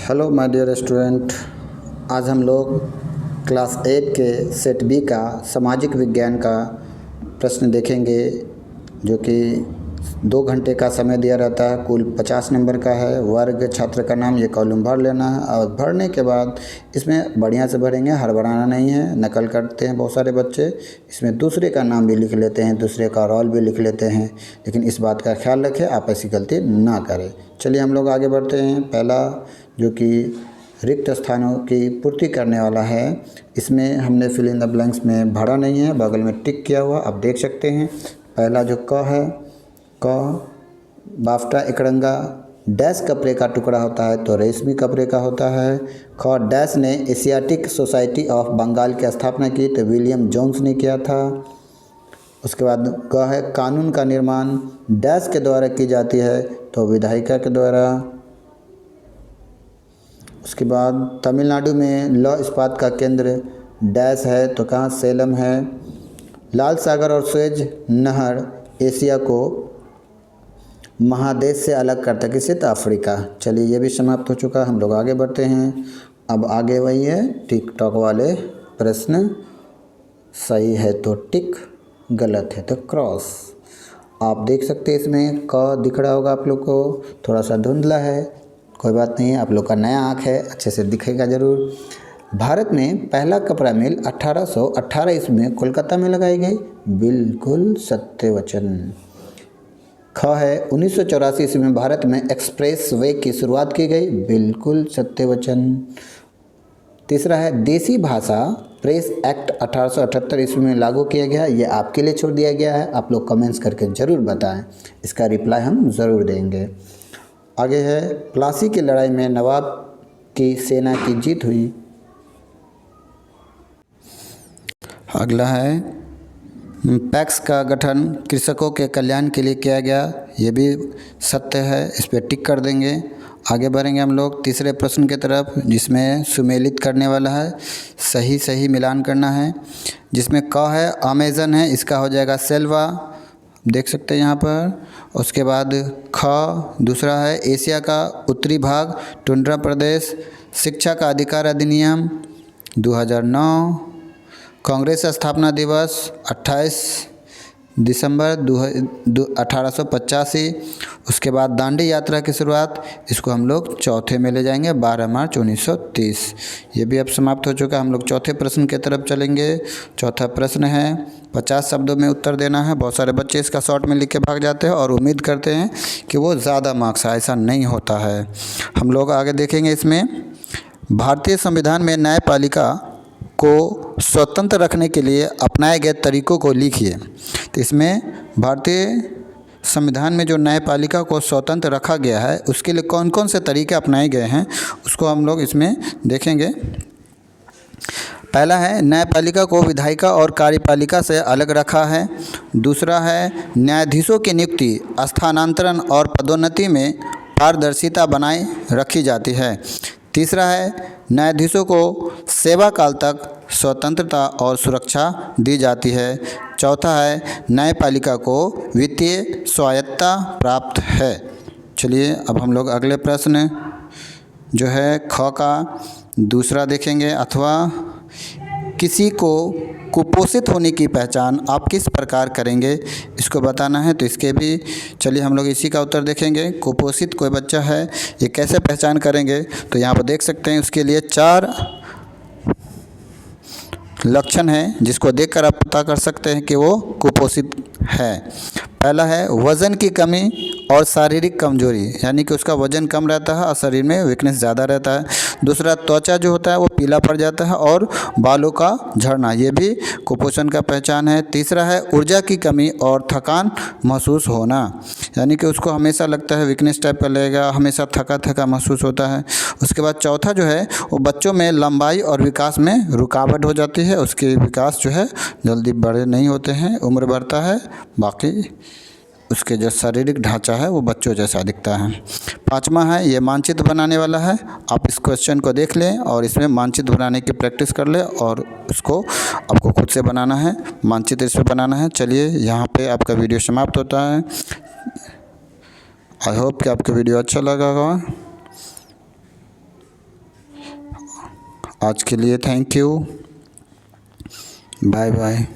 Hello my dear student. आज हम लोग क्लास 8 के सेट बी का सामाजिक विज्ञान का प्रश्न देखेंगे, जो कि 2 घंटे का समय दिया रहता है। कुल 50 नंबर का है। वर्ग, छात्र का नाम, ये कॉलम भर लेना है और भरने के बाद इसमें बढ़िया से भरेंगे, हड़बड़ाना नहीं है। नकल करते हैं बहुत सारे बच्चे, इसमें दूसरे का नाम भी लिख लेते हैं, दूसरे का रोल भी लिख लेते हैं, लेकिन इस बात का ख्याल रखें आप ऐसी गलती ना करें। चलिए हम लोग आगे बढ़ते हैं। पहला जो कि रिक्त स्थानों की पूर्ति करने वाला है, इसमें हमने फिल इन द ब्लैंक्स में भरा नहीं है, बगल में टिक किया हुआ आप देख सकते हैं। पहला जो क है, क बाफ्टा एकरंगा डैश कपड़े का टुकड़ा होता है तो रेशमी कपड़े का होता है। ख डैश ने एशियाटिक सोसाइटी ऑफ बंगाल की स्थापना की तो विलियम जोन्स ने किया था। उसके बाद ग है, कानून का निर्माण डैश के द्वारा की जाती है तो विधायिका के द्वारा। उसके बाद तमिलनाडु में लौह इस्पात का केंद्र डैश है तो कहाँ, सेलम है। लाल सागर और सुएज नहर एशिया को महादेश से अलग करता है, किसे, तो अफ्रीका। चलिए ये भी समाप्त हो चुका, हम लोग आगे बढ़ते हैं। अब आगे वही है टिक टॉक वाले प्रश्न। सही है तो टिक, गलत है तो क्रॉस। आप देख सकते हैं इसमें क दिख रहा होगा आप लोग को, थोड़ा सा धुंधला है, कोई बात नहीं है, आप लोग का नया आँख है, अच्छे से दिखेगा ज़रूर। भारत में पहला कपड़ा मिल 1818 ईस्वी में कोलकाता में लगाई गई, बिल्कुल सत्य वचन। ख है, 1984 ईस्वी में भारत में एक्सप्रेस वे की शुरुआत की गई, बिल्कुल सत्य वचन। तीसरा है, देसी भाषा प्रेस एक्ट 1878 ईस्वी में लागू किया गया, ये आपके लिए छोड़ दिया गया है, आप लोग कमेंट्स करके ज़रूर बताएं, इसका रिप्लाई हम ज़रूर देंगे। आगे है, प्लासी की लड़ाई में नवाब की सेना की जीत हुई। अगला है, पैक्स का गठन कृषकों के कल्याण के लिए किया गया, ये भी सत्य है, इस पर टिक कर देंगे। आगे बढ़ेंगे हम लोग तीसरे प्रश्न की तरफ, जिसमें सुमेलित करने वाला है, सही सही मिलान करना है। जिसमें क है, अमेजन है, इसका हो जाएगा सेल्वा, देख सकते हैं यहाँ पर। उसके बाद ख दूसरा है, एशिया का उत्तरी भाग टुंड्रा प्रदेश, शिक्षा का अधिकार अधिनियम 2009, कांग्रेस स्थापना दिवस 28 दिसंबर 1885। उसके बाद दांडी यात्रा की शुरुआत, इसको हम लोग चौथे में ले जाएंगे 12 मार्च 1930। ये भी अब समाप्त हो चुका, हम लोग चौथे प्रश्न की तरफ चलेंगे। चौथा प्रश्न है, 50 शब्दों में उत्तर देना है। बहुत सारे बच्चे इसका शॉर्ट में लिख के भाग जाते हैं और उम्मीद करते हैं कि वो ज़्यादा मार्क्स आए, ऐसा नहीं होता है। हम लोग आगे देखेंगे इसमें, भारतीय संविधान में न्यायपालिका को स्वतंत्र रखने के लिए अपनाए गए तरीकों को लिखिए। तो इसमें भारतीय संविधान में जो न्यायपालिका को स्वतंत्र रखा गया है, उसके लिए कौन कौन से तरीके अपनाए गए हैं, उसको हम लोग इसमें देखेंगे। पहला है, न्यायपालिका को विधायिका और कार्यपालिका से अलग रखा है। दूसरा है, न्यायाधीशों की नियुक्ति, स्थानांतरण और पदोन्नति में पारदर्शिता बनाए रखी जाती है। तीसरा है, न्यायाधीशों को सेवा काल तक स्वतंत्रता और सुरक्षा दी जाती है। चौथा है, न्यायपालिका को वित्तीय स्वायत्तता प्राप्त है। चलिए अब हम लोग अगले प्रश्न जो है ख का दूसरा देखेंगे, अथवा किसी को कुपोषित होने की पहचान आप किस प्रकार करेंगे, इसको बताना है। तो इसके भी चलिए हम लोग इसी का उत्तर देखेंगे। कुपोषित कोई बच्चा है, ये कैसे पहचान करेंगे, तो यहाँ पर देख सकते हैं उसके लिए 4 लक्षण हैं, जिसको देखकर आप पता कर सकते हैं कि वो कुपोषित है। पहला है, वज़न की कमी और शारीरिक कमजोरी, यानी कि उसका वज़न कम रहता है और शरीर में वीकनेस ज़्यादा रहता है। दूसरा, त्वचा जो होता है वो पीला पड़ जाता है और बालों का झड़ना, ये भी कुपोषण का पहचान है। तीसरा है, ऊर्जा की कमी और थकान महसूस होना, यानी कि उसको हमेशा लगता है वीकनेस टाइप का लगेगा, हमेशा थका थका महसूस होता है। उसके बाद चौथा जो है, वो बच्चों में लंबाई और विकास में रुकावट हो जाती है, उसके विकास जो है जल्दी बड़े नहीं होते हैं, उम्र बढ़ता है, बाकी उसके जो शारीरिक ढांचा है वो बच्चों जैसा दिखता है। पांचवा है, ये मानचित्र बनाने वाला है, आप इस क्वेश्चन को देख लें और इसमें मानचित्र बनाने की प्रैक्टिस कर लें और उसको आपको खुद से बनाना है, मानचित्र इस पर बनाना है। चलिए यहाँ पे आपका वीडियो समाप्त होता है। आई होप कि आपको वीडियो अच्छा लगा होगा। आज के लिए थैंक यू, बाय बाय।